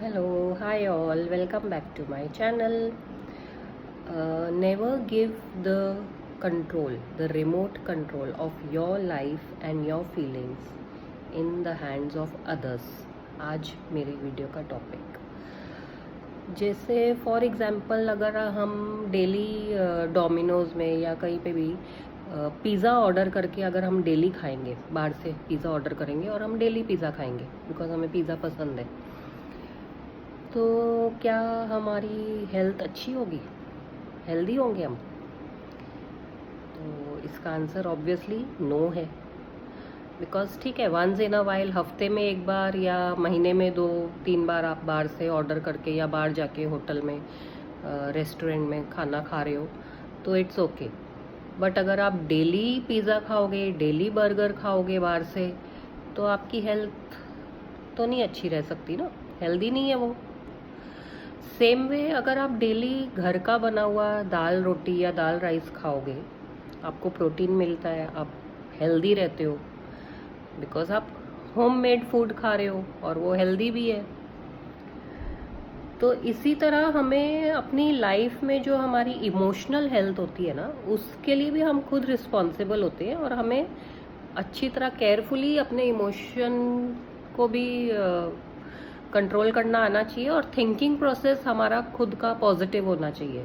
Hello, hi all, welcome back to my channel. Never give the control, the remote control of your life and your feelings in the hands of others. आज मेरी video का topic, जैसे for example अगर हम daily Domino's में या कहीं पे भी पिज़्ज़ा ऑर्डर करके अगर हम डेली खाएंगे, बाहर से पिज़्ज़ा ऑर्डर करेंगे और हम डेली पिज़्ज़ा खाएंगे बिकॉज हमें पिज़्ज़ा पसंद है, तो क्या हमारी हेल्थ अच्छी होगी, हेल्दी होंगे हम? तो इसका आंसर ऑब्वियसली नो है। बिकॉज ठीक है, वंस इन अ वाइल, हफ्ते में एक बार या महीने में 2-3 बार आप बाहर से ऑर्डर करके या बाहर जाके होटल में रेस्टोरेंट में खाना खा रहे हो तो इट्स ओके। बट अगर आप डेली पिज़्ज़ा खाओगे, डेली बर्गर खाओगे बाहर से, तो आपकी हेल्थ तो नहीं अच्छी रह सकती ना, हेल्दी नहीं है वो। सेम वे अगर आप डेली घर का बना हुआ दाल रोटी या दाल राइस खाओगे, आपको प्रोटीन मिलता है, आप हेल्दी रहते हो बिकॉज आप होम मेड फूड खा रहे हो और वो हेल्दी भी है। तो इसी तरह हमें अपनी लाइफ में जो हमारी इमोशनल हेल्थ होती है ना, उसके लिए भी हम खुद रिस्पॉन्सिबल होते हैं और हमें अच्छी तरह केयरफुली अपने इमोशन को भी कंट्रोल करना आना चाहिए और थिंकिंग प्रोसेस हमारा खुद का पॉजिटिव होना चाहिए।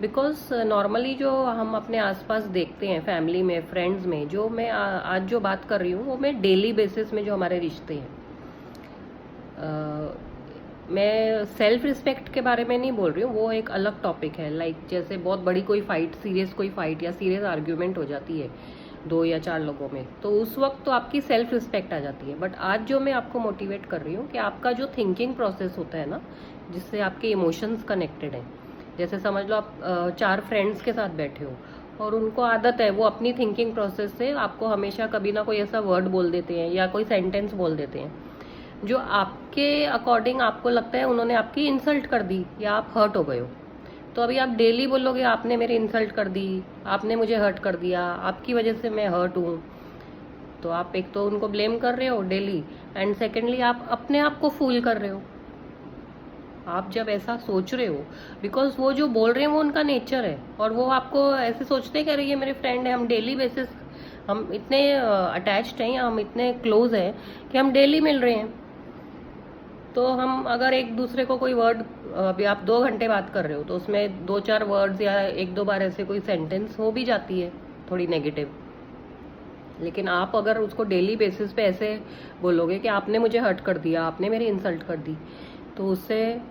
बिकॉज नॉर्मली जो हम अपने आसपास देखते हैं, फैमिली में, फ्रेंड्स में, जो मैं आज जो बात कर रही हूँ वो मैं डेली बेसिस में जो हमारे रिश्ते हैं, मैं सेल्फ रिस्पेक्ट के बारे में नहीं बोल रही हूँ, वो एक अलग टॉपिक है। लाइक जैसे बहुत बड़ी कोई फाइट, सीरियस कोई फाइट या सीरियस आर्ग्यूमेंट हो जाती है 2 या 4 लोगों में, तो उस वक्त तो आपकी सेल्फ रिस्पेक्ट आ जाती है। बट आज जो मैं आपको मोटिवेट कर रही हूँ कि आपका जो थिंकिंग प्रोसेस होता है ना, जिससे आपके इमोशंस कनेक्टेड हैं, जैसे समझ लो आप 4 फ्रेंड्स के साथ बैठे हो और उनको आदत है, वो अपनी थिंकिंग प्रोसेस से आपको हमेशा कभी ना कोई ऐसा वर्ड बोल देते हैं या कोई सेंटेंस बोल देते हैं जो आपके अकॉर्डिंग आपको लगता है उन्होंने आपकी इंसल्ट कर दी या आप हर्ट हो गए हो। तो अभी आप डेली बोलोगे आपने मेरी इंसल्ट कर दी, आपने मुझे हर्ट कर दिया, आपकी वजह से मैं हर्ट हूँ, तो आप एक तो उनको ब्लेम कर रहे हो डेली, एंड सेकेंडली आप अपने आप को फूल कर रहे हो। आप जब ऐसा सोच रहे हो, बिकॉज वो जो बोल रहे हैं वो उनका नेचर है और वो आपको ऐसे सोचते हैं कि अरे ये मेरे फ्रेंड है, हम डेली बेसिस, हम इतने अटैच्ड हैं या हम इतने क्लोज हैं कि हम डेली मिल रहे हैं। तो हम अगर एक दूसरे को कोई वर्ड, अभी आप 2 घंटे बात कर रहे हो तो उसमें 2-4 वर्ड्स या 1-2 बार ऐसे कोई सेंटेंस हो भी जाती है थोड़ी नेगेटिव, लेकिन आप अगर उसको डेली बेसिस पे ऐसे बोलोगे कि आपने मुझे हर्ट कर दिया, आपने मेरी इंसल्ट कर दी, तो उससे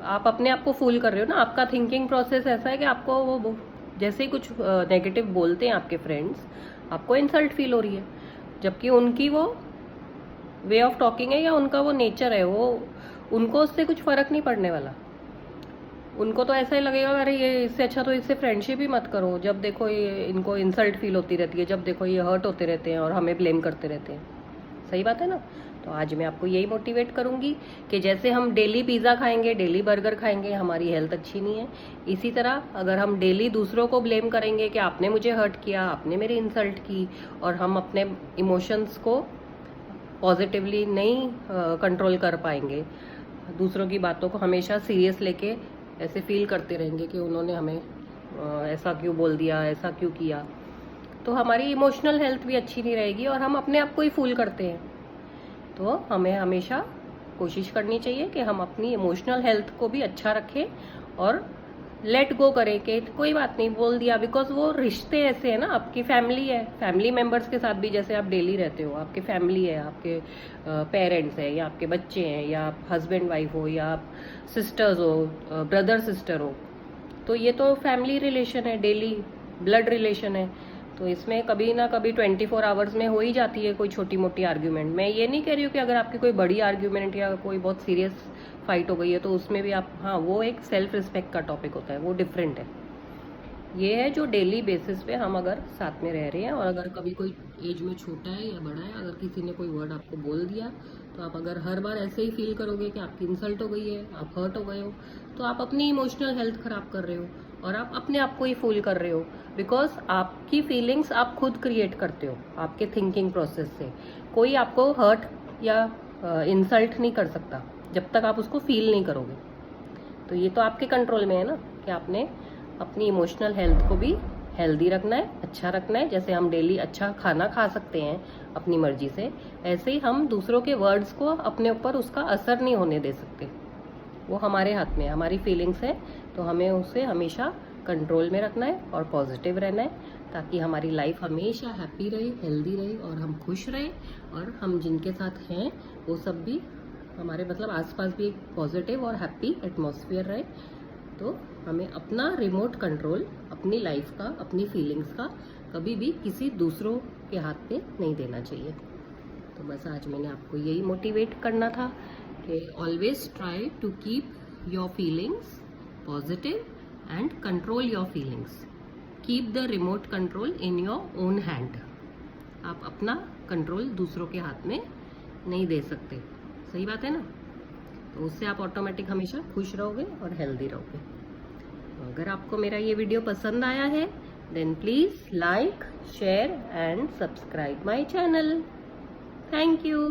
आप अपने आप को फूल कर रहे हो ना। आपका थिंकिंग प्रोसेस ऐसा है कि आपको वो जैसे ही कुछ नेगेटिव बोलते हैं आपके फ्रेंड्स, आपको इंसल्ट फील हो रही है, जबकि उनकी वो वे ऑफ टॉकिंग है या उनका वो नेचर है, वो उनको उससे कुछ फर्क नहीं पड़ने वाला। उनको तो ऐसा ही लगेगा अरे ये इससे अच्छा तो इससे फ्रेंडशिप ही मत करो, जब देखो ये इनको इंसल्ट फील होती रहती है, जब देखो ये हर्ट होते रहते हैं और हमें ब्लेम करते रहते हैं। सही बात है ना? तो आज मैं आपको यही मोटिवेट करूंगी कि जैसे हम डेली पिज़्ज़ा खाएंगे, डेली बर्गर खाएंगे, हमारी हेल्थ अच्छी नहीं है, इसी तरह अगर हम डेली दूसरों को ब्लेम करेंगे कि आपने मुझे हर्ट किया, आपने मेरी इंसल्ट की, और हम अपने इमोशंस को पॉजिटिवली नहीं कंट्रोल कर पाएंगे, दूसरों की बातों को हमेशा सीरियस लेके ऐसे फील करते रहेंगे कि उन्होंने हमें ऐसा क्यों बोल दिया, ऐसा क्यों किया, तो हमारी इमोशनल हेल्थ भी अच्छी नहीं रहेगी और हम अपने आप को ही फूल करते हैं। तो हमें हमेशा कोशिश करनी चाहिए कि हम अपनी इमोशनल हेल्थ को भी अच्छा रखें और लेट गो करें कि कोई बात नहीं, बोल दिया, बिकॉज वो रिश्ते ऐसे है ना, आपकी फैमिली है, फैमिली मेंबर्स के साथ भी जैसे आप डेली रहते हो, आपके फैमिली है, आपके पेरेंट्स है या आपके बच्चे हैं या आप हस्बैंड वाइफ हो या आप सिस्टर्स हो, ब्रदर सिस्टर हो, तो ये तो फैमिली रिलेशन है, डेली ब्लड रिलेशन है। तो इसमें कभी ना कभी 24 आवर्स में हो ही जाती है कोई छोटी मोटी आर्ग्यूमेंट। मैं ये नहीं कह रही हूँ कि अगर आपकी कोई बड़ी आर्ग्यूमेंट या कोई बहुत सीरियस फाइट हो गई है तो उसमें भी आप, हाँ वो एक सेल्फ रिस्पेक्ट का टॉपिक होता है, वो डिफरेंट है। ये है जो डेली बेसिस पे हम अगर साथ में रह रहे हैं और अगर कभी कोई एज में छोटा है या बड़ा है, अगर किसी ने कोई वर्ड आपको बोल दिया, तो आप अगर हर बार ऐसे ही फील करोगे कि आपकी इंसल्ट हो गई है, आप हर्ट हो गए हो, तो आप अपनी इमोशनल हेल्थ खराब कर रहे हो और आप अपने आप को ही फूल कर रहे हो। बिकॉज आपकी फीलिंग्स आप खुद क्रिएट करते हो आपके थिंकिंग प्रोसेस से, कोई आपको हर्ट या इंसल्ट नहीं कर सकता। जब तक आप उसको फील नहीं करोगे। तो ये तो आपके कंट्रोल में है ना कि आपने अपनी इमोशनल हेल्थ को भी हेल्दी रखना है, अच्छा रखना है। जैसे हम डेली अच्छा खाना खा सकते हैं अपनी मर्जी से, ऐसे ही हम दूसरों के वर्ड्स को अपने ऊपर उसका असर नहीं होने दे सकते। वो हमारे हाथ में, हमारी फीलिंग्स है, तो हमें उसे हमेशा कंट्रोल में रखना है और पॉजिटिव रहना है, ताकि हमारी लाइफ हमेशा हैप्पी रहे, हेल्दी रहे और हम खुश रहे, और हम जिनके साथ हैं वो सब भी हमारे मतलब आसपास भी एक पॉजिटिव और हैप्पी एटमॉस्फेयर रहे। तो हमें अपना रिमोट कंट्रोल अपनी लाइफ का, अपनी फीलिंग्स का कभी भी किसी दूसरों के हाथ पे नहीं देना चाहिए। तो बस आज मैंने आपको यही मोटिवेट करना था कि always try to keep your feelings positive and control your feelings. Keep the remote control in your own hand. आप अपना कंट्रोल दूसरों के हाथ में नहीं दे सकते। सही बात है ना? तो उससे आप ऑटोमेटिक हमेशा खुश रहोगे और हेल्दी रहोगे। तो अगर आपको मेरा ये वीडियो पसंद आया है then please like, share and subscribe my channel. Thank you.